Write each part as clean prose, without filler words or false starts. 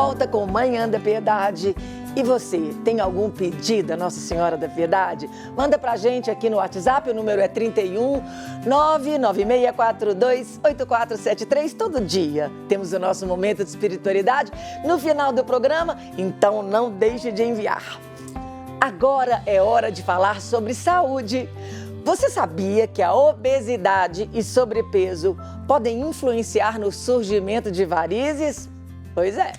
volta com Manhã da Piedade. E você, tem algum pedido à Nossa Senhora da Piedade? Manda pra gente aqui no WhatsApp, o número é 31 99642 8473. Todo dia temos o nosso momento de espiritualidade no final do programa, então não deixe de enviar. Agora é hora de falar sobre saúde. Você sabia que a obesidade e sobrepeso podem influenciar no surgimento de varizes? Pois é.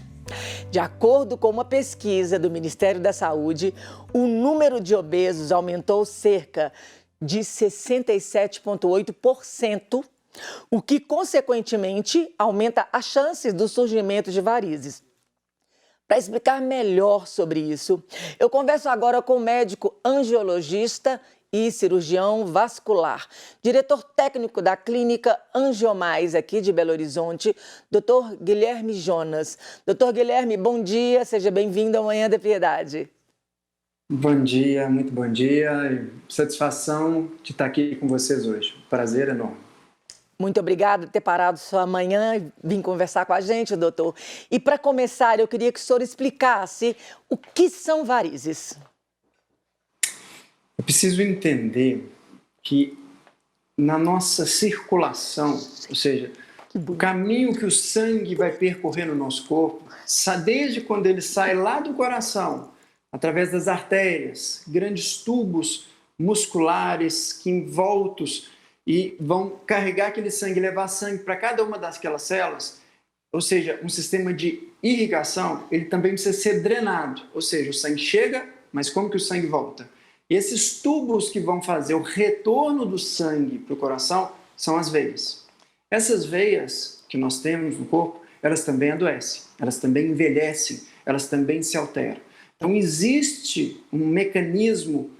De acordo com uma pesquisa do Ministério da Saúde, o número de obesos aumentou cerca de 67,8%, o que, consequentemente, aumenta as chances do surgimento de varizes. Para explicar melhor sobre isso, eu converso agora com o médico angiologista e cirurgião vascular, diretor técnico da Clínica Angiomais aqui de Belo Horizonte, Dr. Guilherme Jonas. Dr. Guilherme, bom dia, seja bem-vindo ao Manhã da Piedade. Bom dia, muito bom dia. Satisfação de estar aqui com vocês hoje. Prazer enorme. Muito obrigada por ter parado sua manhã e vir conversar com a gente, doutor. E para começar, eu queria que o senhor explicasse o que são varizes. Eu preciso entender que na nossa circulação, ou seja, o caminho que o sangue vai percorrer no nosso corpo, desde quando ele sai lá do coração, através das artérias, grandes tubos musculares que envoltos e vão carregar aquele sangue, levar sangue para cada uma daquelas células, ou seja, um sistema de irrigação, ele também precisa ser drenado, ou seja, o sangue chega, mas como que o sangue volta? Esses tubos que vão fazer o retorno do sangue para o coração são as veias. Essas veias que nós temos no corpo, elas também adoecem, elas também envelhecem, elas também se alteram. Então existe um mecanismo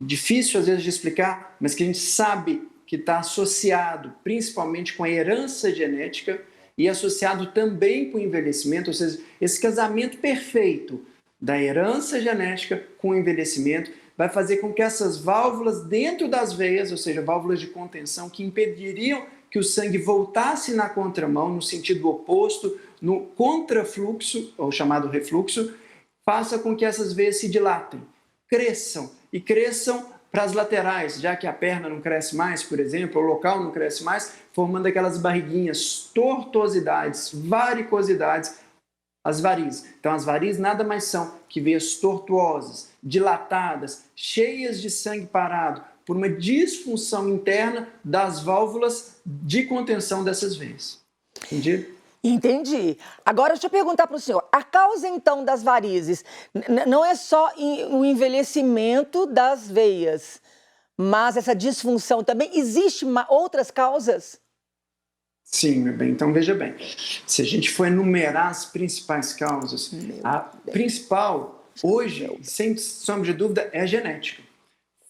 difícil às vezes de explicar, mas que a gente sabe que está associado principalmente com a herança genética e associado também com o envelhecimento, ou seja, esse casamento perfeito da herança genética com o envelhecimento vai fazer com que essas válvulas dentro das veias, ou seja, válvulas de contenção que impediriam que o sangue voltasse na contramão, no sentido oposto, no contrafluxo, ou chamado refluxo, faça com que essas veias se dilatem, cresçam e cresçam para as laterais, já que a perna não cresce mais, por exemplo, o local não cresce mais, formando aquelas barriguinhas, tortuosidades, varicosidades, as varizes. Então, as varizes nada mais são que veias tortuosas, dilatadas, cheias de sangue parado, por uma disfunção interna das válvulas de contenção dessas veias. Entendido? Entendi. Agora, deixa eu perguntar para o senhor. A causa, então, das varizes não é só o envelhecimento das veias, mas essa disfunção também. Existem outras causas? Sim, meu bem. Então, veja bem. Se a gente for enumerar as principais causas, a principal, hoje, sem sombra de dúvida, é a genética.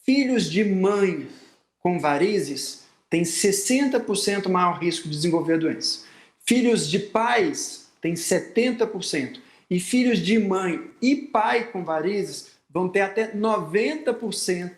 Filhos de mãe com varizes têm 60% maior risco de desenvolver a doença. Filhos de pais têm 70%. E filhos de mãe e pai com varizes vão ter até 90%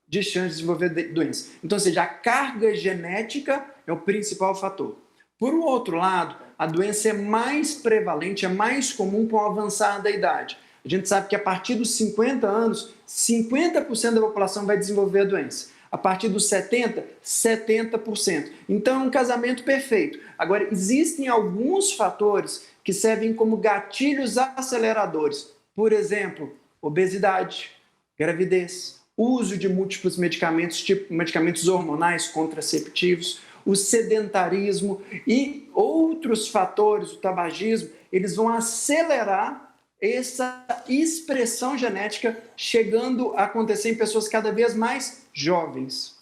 de chance de desenvolver doença. Então, ou seja, a carga genética é o principal fator. Por outro lado, a doença é mais prevalente, é mais comum com o avançar da idade. A gente sabe que a partir dos 50 anos, 50% da população vai desenvolver a doença. A partir dos 70, 70%. Então é um casamento perfeito. Agora, existem alguns fatores que servem como gatilhos aceleradores. Por exemplo, obesidade, gravidez, uso de múltiplos medicamentos, tipo medicamentos hormonais contraceptivos, o sedentarismo e outros fatores, o tabagismo, eles vão acelerar essa expressão genética, chegando a acontecer em pessoas cada vez mais jovens.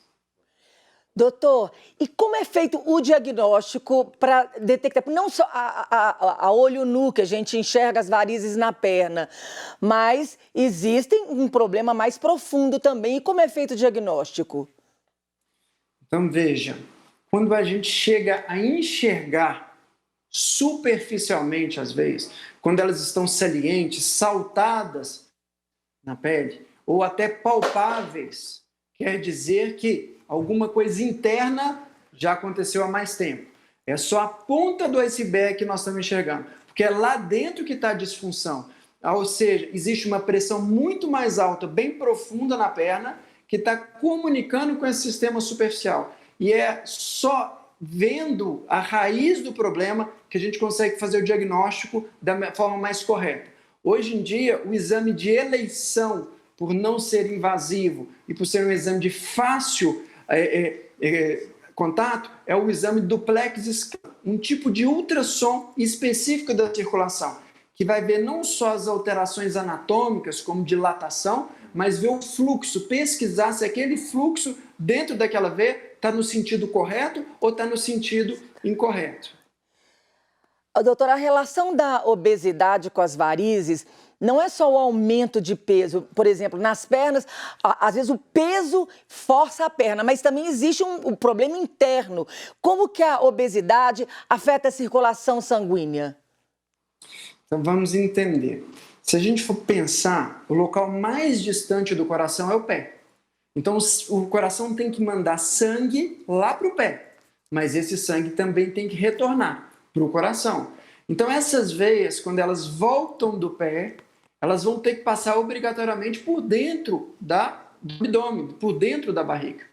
Doutor, e como é feito o diagnóstico para detectar, não só a olho nu, que a gente enxerga as varizes na perna, mas existe um problema mais profundo também. E como é feito o diagnóstico? Então, veja, quando a gente chega a enxergar superficialmente as veias, quando elas estão salientes, saltadas na pele, ou até palpáveis, quer dizer que alguma coisa interna já aconteceu há mais tempo. É só a ponta do iceberg que nós estamos enxergando. porque é lá dentro que está a disfunção. Ou seja, existe uma pressão muito mais alta, bem profunda na perna, que está comunicando com esse sistema superficial. E é só vendo a raiz do problema que a gente consegue fazer o diagnóstico da forma mais correta. Hoje em dia, o exame de eleição, por não ser invasivo e por ser um exame de fácil contato, é o exame duplex scan, um tipo de ultrassom específico da circulação, que vai ver não só as alterações anatômicas, como dilatação, mas ver o fluxo, pesquisar se aquele fluxo dentro daquela veia está no sentido correto ou está no sentido incorreto. Doutora, a relação da obesidade com as varizes não é só o aumento de peso, por exemplo, nas pernas, às vezes o peso força a perna, mas também existe um problema interno. Como que a obesidade afeta a circulação sanguínea? Então vamos entender. Se a gente for pensar, o local mais distante do coração é o pé. Então o coração tem que mandar sangue lá para o pé, mas esse sangue também tem que retornar para o coração. Então essas veias, quando elas voltam do pé, elas vão ter que passar obrigatoriamente por dentro do abdômen, por dentro da barriga.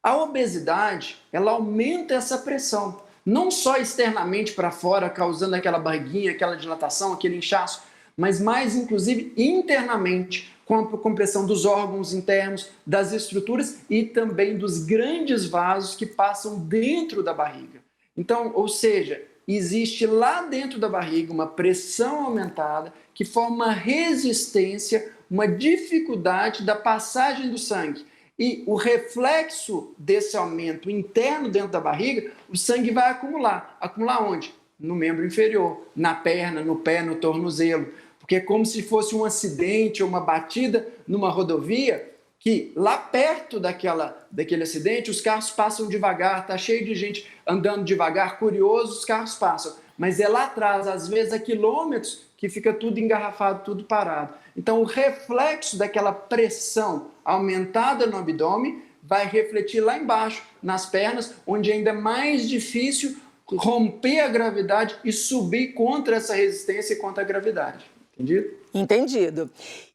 A obesidade, ela aumenta essa pressão, não só externamente para fora, causando aquela barriguinha, aquela dilatação, aquele inchaço, mas mais inclusive internamente, com a compressão dos órgãos internos, das estruturas e também dos grandes vasos que passam dentro da barriga. Então, ou seja, existe lá dentro da barriga uma pressão aumentada que forma uma resistência, uma dificuldade da passagem do sangue. E o reflexo desse aumento interno dentro da barriga, o sangue vai acumular. Acumular onde? No membro inferior, na perna, no pé, no tornozelo. Porque é como se fosse um acidente ou uma batida numa rodovia, que lá perto daquele acidente, os carros passam devagar, está cheio de gente andando devagar, curioso, os carros passam. Mas é lá atrás, às vezes a quilômetros, que fica tudo engarrafado, tudo parado. Então o reflexo daquela pressão aumentada no abdômen vai refletir lá embaixo, nas pernas, onde ainda é mais difícil romper a gravidade e subir contra essa resistência e contra a gravidade. Entendido? Entendido.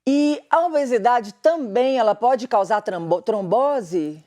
E a obesidade também ela pode causar trombose?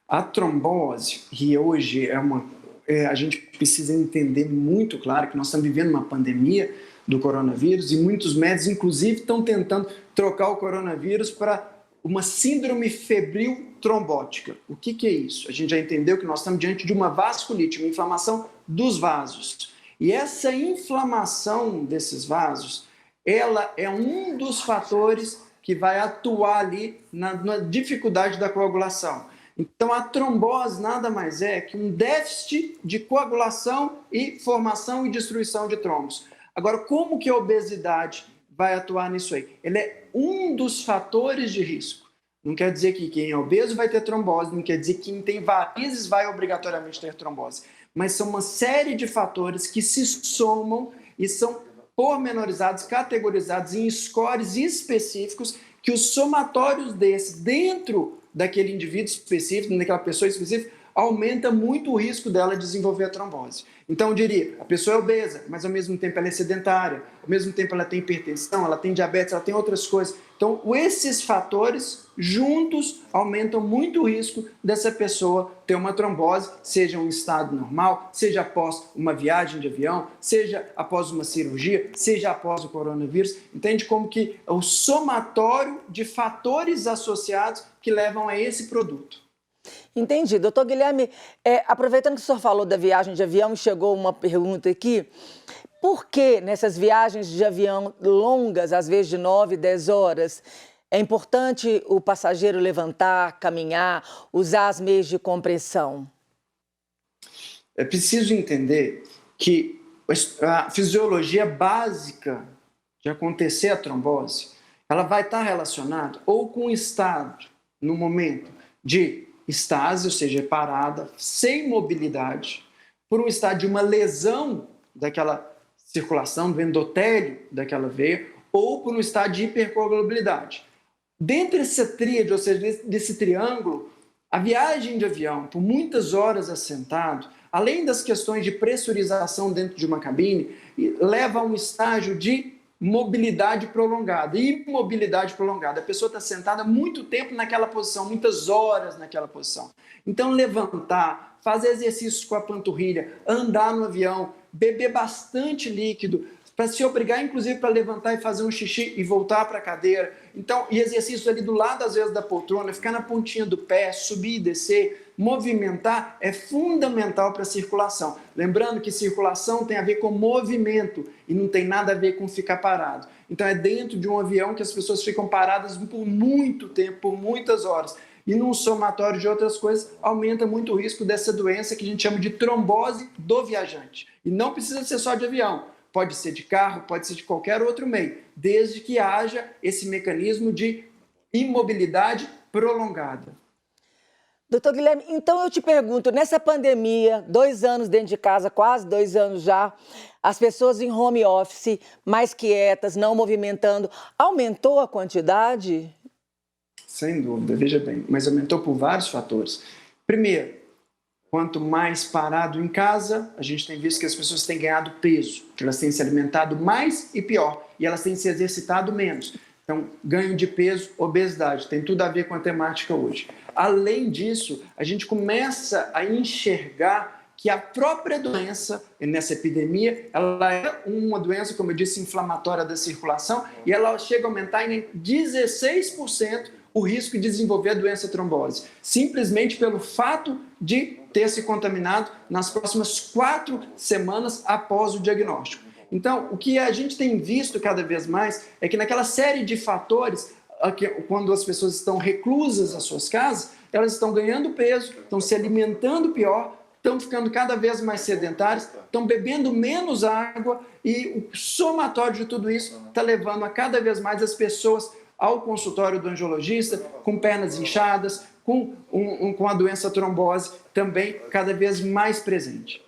A trombose, que hoje a gente precisa entender muito claro que nós estamos vivendo uma pandemia do coronavírus e muitos médicos, inclusive, estão tentando trocar o coronavírus para uma síndrome febril trombótica. O que é isso? A gente já entendeu que nós estamos diante de uma vasculite, uma inflamação dos vasos. E essa inflamação desses vasos, ela é um dos fatores que vai atuar ali na dificuldade da coagulação. Então, a trombose nada mais é que um déficit de coagulação e formação e destruição de trombos. Agora, como que a obesidade vai atuar nisso aí? Ele é um dos fatores de risco. Não quer dizer que quem é obeso vai ter trombose, não quer dizer que quem tem varizes vai obrigatoriamente ter trombose. Mas são uma série de fatores que se somam e são pormenorizados, categorizados em scores específicos que os somatórios desses dentro daquele indivíduo específico, daquela pessoa específica, aumenta muito o risco dela desenvolver a trombose. Então, eu diria, a pessoa é obesa, mas ao mesmo tempo ela é sedentária, ao mesmo tempo ela tem hipertensão, ela tem diabetes, ela tem outras coisas. Então, esses fatores juntos aumentam muito o risco dessa pessoa ter uma trombose, seja em um estado normal, seja após uma viagem de avião, seja após uma cirurgia, seja após o coronavírus. Entende como que é o somatório de fatores associados que levam a esse produto. Entendi. Doutor Guilherme, aproveitando que o senhor falou da viagem de avião, chegou uma pergunta aqui. Por que nessas viagens de avião longas, às vezes de 9, 10 horas, é importante o passageiro levantar, caminhar, usar as meias de compressão? É preciso entender que a fisiologia básica de acontecer a trombose, ela vai estar relacionada ou com o estado, no momento de estase, ou seja, parada, sem mobilidade, por um estado de uma lesão daquela circulação, do endotélio daquela veia, ou por um estado de hipercoagulabilidade. Dentre essa tríade, ou seja, desse triângulo, a viagem de avião, por muitas horas assentado, além das questões de pressurização dentro de uma cabine, leva a um estágio de mobilidade prolongada. E mobilidade prolongada, a pessoa está sentada muito tempo naquela posição, muitas horas naquela posição. Então, levantar, fazer exercícios com a panturrilha, andar no avião, beber bastante líquido, para se obrigar, inclusive, para levantar e fazer um xixi e voltar para a cadeira. Então, e exercícios ali do lado, às vezes, da poltrona, ficar na pontinha do pé, subir e descer, movimentar é fundamental para a circulação. Lembrando que circulação tem a ver com movimento e não tem nada a ver com ficar parado. Então, é dentro de um avião que as pessoas ficam paradas por muito tempo, por muitas horas. E num somatório de outras coisas, aumenta muito o risco dessa doença que a gente chama de trombose do viajante. E não precisa ser só de avião. Pode ser de carro, pode ser de qualquer outro meio, desde que haja esse mecanismo de imobilidade prolongada. Doutor Guilherme, então eu te pergunto, nessa pandemia, 2 anos dentro de casa, quase 2 anos já, as pessoas em home office, mais quietas, não movimentando, aumentou a quantidade? Sem dúvida, veja bem, mas aumentou por vários fatores. Primeiro, quanto mais parado em casa, a gente tem visto que as pessoas têm ganhado peso, que elas têm se alimentado mais e pior, e elas têm se exercitado menos. Então, ganho de peso, obesidade, tem tudo a ver com a temática hoje. Além disso, a gente começa a enxergar que a própria doença, nessa epidemia, ela é uma doença, como eu disse, inflamatória da circulação, e ela chega a aumentar em 16% o risco de desenvolver a doença trombose, simplesmente pelo fato de ter se contaminado nas próximas 4 semanas após o diagnóstico. Então, o que a gente tem visto cada vez mais é que naquela série de fatores, quando as pessoas estão reclusas às suas casas, elas estão ganhando peso, estão se alimentando pior, estão ficando cada vez mais sedentárias, estão bebendo menos água e o somatório de tudo isso está levando a cada vez mais as pessoas ao consultório do angiologista, com pernas inchadas, com a doença trombose também cada vez mais presente.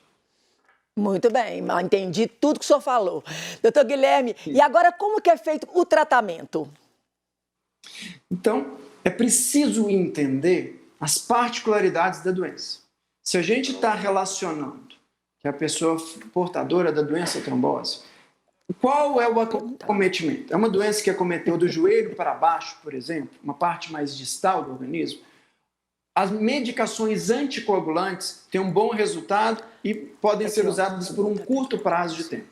Muito bem, entendi tudo que o senhor falou. Doutor Guilherme, e agora como que é feito o tratamento? Então, é preciso entender as particularidades da doença. Se a gente está relacionando que a pessoa portadora da doença trombose, qual é o acometimento? É uma doença que acometeu do joelho para baixo, por exemplo, uma parte mais distal do organismo. As medicações anticoagulantes têm um bom resultado e podem ser usadas por um curto prazo de tempo.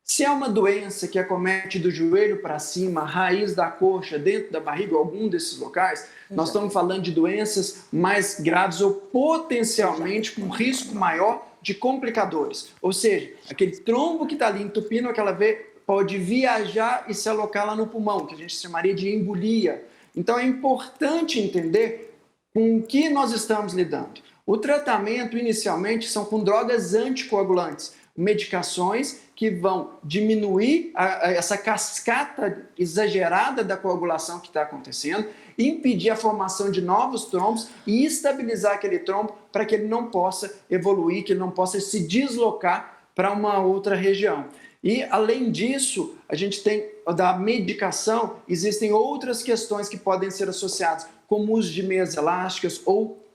Se é uma doença que acomete do joelho para cima, a raiz da coxa, dentro da barriga, algum desses locais, nós estamos falando de doenças mais graves ou potencialmente com risco maior de complicadores. Ou seja, aquele trombo que está ali entupindo aquela veia pode viajar e se alocar lá no pulmão, que a gente chamaria de embolia. Então é importante entender com o que nós estamos lidando. O tratamento inicialmente são com drogas anticoagulantes, medicações que vão diminuir essa cascata exagerada da coagulação que está acontecendo, impedir a formação de novos trombos e estabilizar aquele trombo para que ele não possa evoluir, que ele não possa se deslocar para uma outra região. E, além disso, a gente tem da medicação, existem outras questões que podem ser associadas, como o uso de meias elásticas ou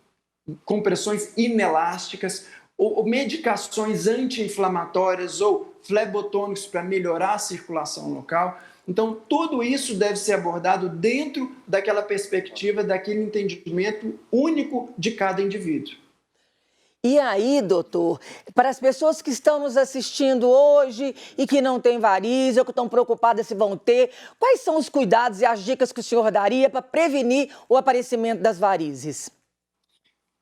compressões inelásticas, ou medicações anti-inflamatórias ou flebotônicos para melhorar a circulação local. Então, tudo isso deve ser abordado dentro daquela perspectiva, daquele entendimento único de cada indivíduo. E aí, doutor, para as pessoas que estão nos assistindo hoje e que não têm varizes ou que estão preocupadas se vão ter, quais são os cuidados e as dicas que o senhor daria para prevenir o aparecimento das varizes?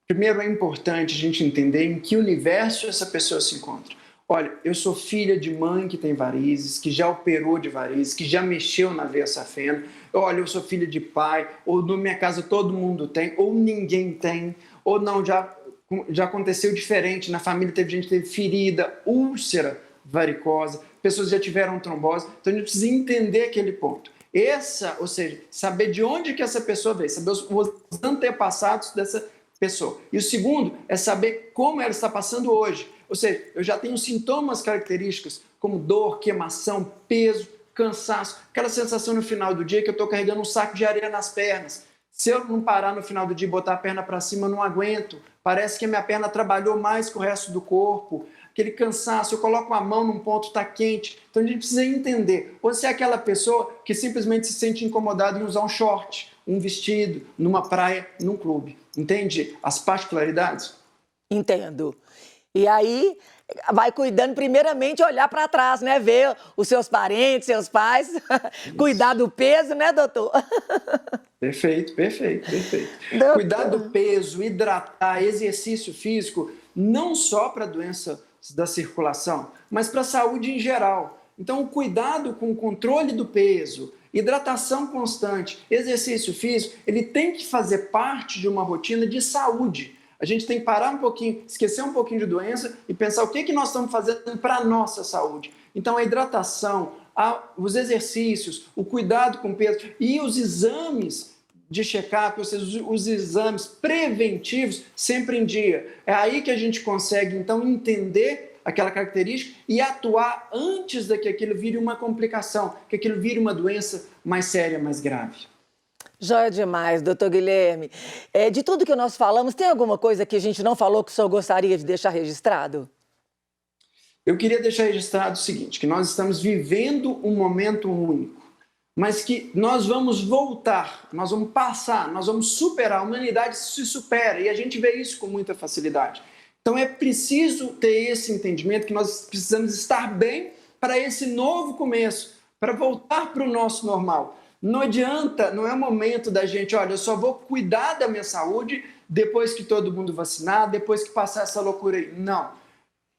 Primeiro, é importante a gente entender em que universo essa pessoa se encontra. Olha, eu sou filha de mãe que tem varizes, que já operou de varizes, que já mexeu na veia safena. Olha, eu sou filha de pai, ou na minha casa todo mundo tem, ou ninguém tem, ou não, já aconteceu diferente, na família teve gente que teve ferida, úlcera varicosa, pessoas já tiveram trombose, então a gente precisa entender aquele ponto. Ou seja, saber de onde que essa pessoa veio, saber os antepassados dessa pessoa. E o segundo é saber como ela está passando hoje. Ou seja, eu já tenho sintomas característicos como dor, queimação, peso, cansaço, aquela sensação no final do dia que eu estou carregando um saco de areia nas pernas. Se eu não parar no final do dia e botar a perna para cima, eu não aguento. parece que a minha perna trabalhou mais que o resto do corpo, aquele cansaço, eu coloco a mão num ponto, está quente. Então a gente precisa entender. Você é aquela pessoa que simplesmente se sente incomodada em usar um short, um vestido, numa praia, num clube. Entende as particularidades? Entendo. E aí vai cuidando, primeiramente, olhar para trás, né? Ver os seus parentes, seus pais, cuidar do peso, né, doutor? Perfeito, perfeito, perfeito. Doutor. Cuidar do peso, hidratar, exercício físico, não só para doença da circulação, mas para a saúde em geral. Então, o cuidado com o controle do peso, hidratação constante, exercício físico, ele tem que fazer parte de uma rotina de saúde. A gente tem que parar um pouquinho, esquecer um pouquinho de doença e pensar o que nós estamos fazendo para a nossa saúde. Então, a hidratação, os exercícios, o cuidado com o peso e os exames de check-up, ou seja, os exames preventivos sempre em dia. É aí que a gente consegue, então, entender aquela característica e atuar antes de que aquilo vire uma complicação, que aquilo vire uma doença mais séria, mais grave. Joia demais, doutor Guilherme. De tudo que nós falamos, tem alguma coisa que a gente não falou que o senhor gostaria de deixar registrado? Eu queria deixar registrado o seguinte, que nós estamos vivendo um momento único, mas que nós vamos voltar, nós vamos passar, nós vamos superar, a humanidade se supera e a gente vê isso com muita facilidade. Então é preciso ter esse entendimento que nós precisamos estar bem para esse novo começo, para voltar para o nosso normal. Não adianta, não é o momento da gente, olha, eu só vou cuidar da minha saúde depois que todo mundo vacinar, depois que passar essa loucura aí. Não.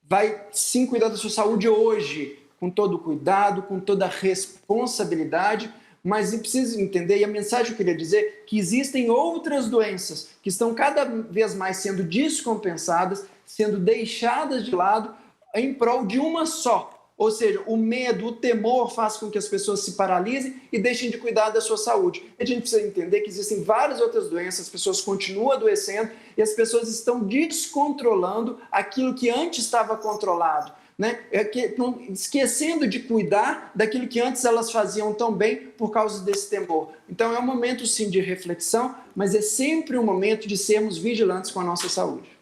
Vai sim cuidar da sua saúde hoje, com todo o cuidado, com toda a responsabilidade, mas precisa entender, e a mensagem que eu queria dizer, que existem outras doenças que estão cada vez mais sendo descompensadas, sendo deixadas de lado em prol de uma só. Ou seja, o medo, o temor faz com que as pessoas se paralisem e deixem de cuidar da sua saúde. A gente precisa entender que existem várias outras doenças, as pessoas continuam adoecendo e as pessoas estão descontrolando aquilo que antes estava controlado, né? Esquecendo de cuidar daquilo que antes elas faziam tão bem por causa desse temor. Então é um momento sim de reflexão, mas é sempre um momento de sermos vigilantes com a nossa saúde.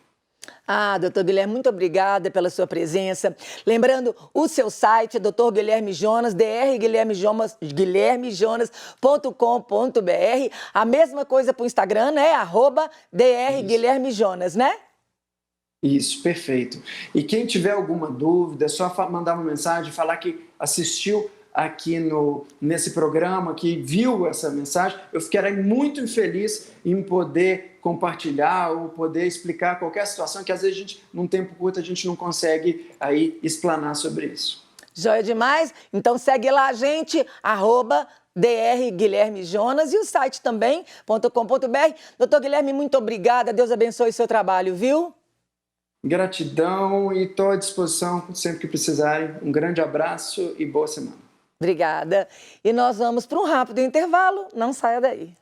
Doutor Guilherme, muito obrigada pela sua presença. Lembrando, o seu site é Dr. Guilherme Jonas, drguilhermejonas.com.br. A mesma coisa para o Instagram, né? @drguilhermejonas, né? Isso, perfeito. E quem tiver alguma dúvida, é só mandar uma mensagem, falar que assistiu aqui nesse programa, que viu essa mensagem. Eu ficarei muito feliz em poder compartilhar ou poder explicar qualquer situação que às vezes num tempo curto a gente não consegue aí explanar sobre isso. Joia demais? Então segue lá a gente, @drguilhermejonas e o site também, .com.br. Doutor Guilherme, muito obrigada, Deus abençoe o seu trabalho, viu? Gratidão e estou à disposição sempre que precisarem. Um grande abraço e boa semana. Obrigada. E nós vamos para um rápido intervalo, não saia daí.